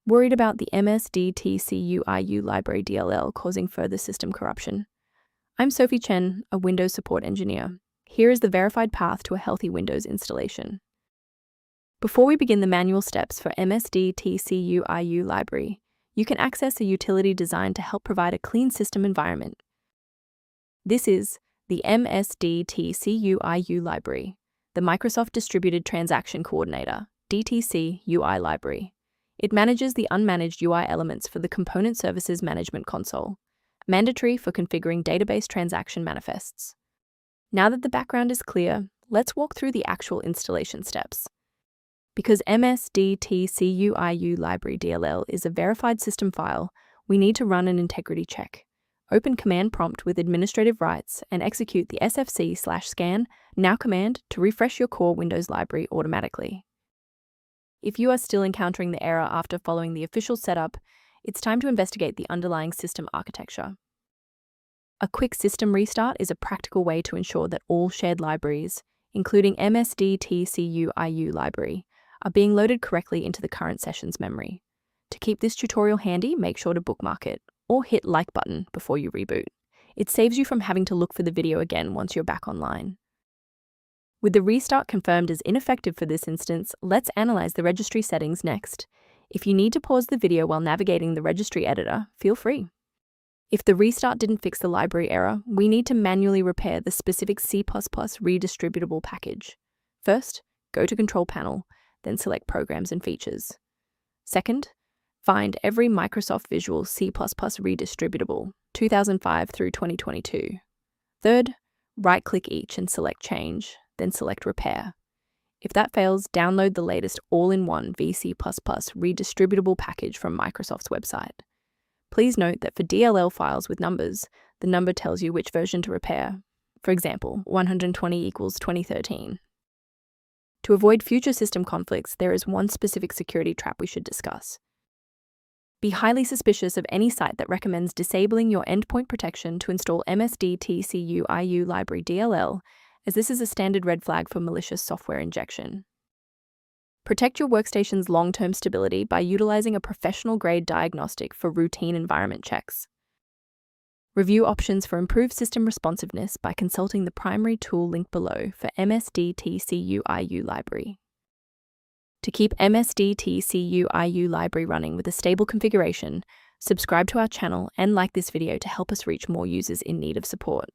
Worried about the Msdtcuiu library DLL causing further system corruption? I'm Sophie Chen, a Windows support engineer. Here is the verified path to a healthy Windows installation. Before we begin the manual steps for Msdtcuiu library, you can access a utility designed to help provide a clean system environment. This is the Msdtcuiu library, the Microsoft Distributed Transaction Coordinator, DTC UI library. It manages the unmanaged UI elements for the Component Services Management Console, mandatory for configuring database transaction manifests. Now that the background is clear, let's walk through the actual installation steps. Because Msdtcuiu library DLL is a verified system file, we need to run an integrity check. Open Command Prompt with administrative rights and execute the sfc/scan now command to refresh your core Windows library automatically. If you are still encountering the error after following the official setup, it's time to investigate the underlying system architecture. A quick system restart is a practical way to ensure that all shared libraries, including Msdtcuiu library, are being loaded correctly into the current session's memory. To keep this tutorial handy, make sure to bookmark it or hit like button before you reboot. It saves you from having to look for the video again once you're back online. With the restart confirmed as ineffective for this instance, let's analyze the registry settings next. If you need to pause the video while navigating the registry editor, feel free. If the restart didn't fix the library error, we need to manually repair the specific C++ redistributable package. First, go to Control Panel, then select Programs and Features. Second, find every Microsoft Visual C++ redistributable, 2005 through 2022. Third, right-click each and select Change, then select Repair. If that fails, download the latest all-in-one VC++ redistributable package from Microsoft's website. Please note that for DLL files with numbers, the number tells you which version to repair. For example, 120 equals 2013. To avoid future system conflicts, there is one specific security trap we should discuss. Be highly suspicious of any site that recommends disabling your endpoint protection to install Msdtcuiu library DLL, as this is a standard red flag for malicious software injection. Protect your workstation's long-term stability by utilizing a professional-grade diagnostic for routine environment checks. Review options for improved system responsiveness by consulting the primary tool linked below for Msdtcuiu library. To keep Msdtcuiu library running with a stable configuration, subscribe to our channel and like this video to help us reach more users in need of support.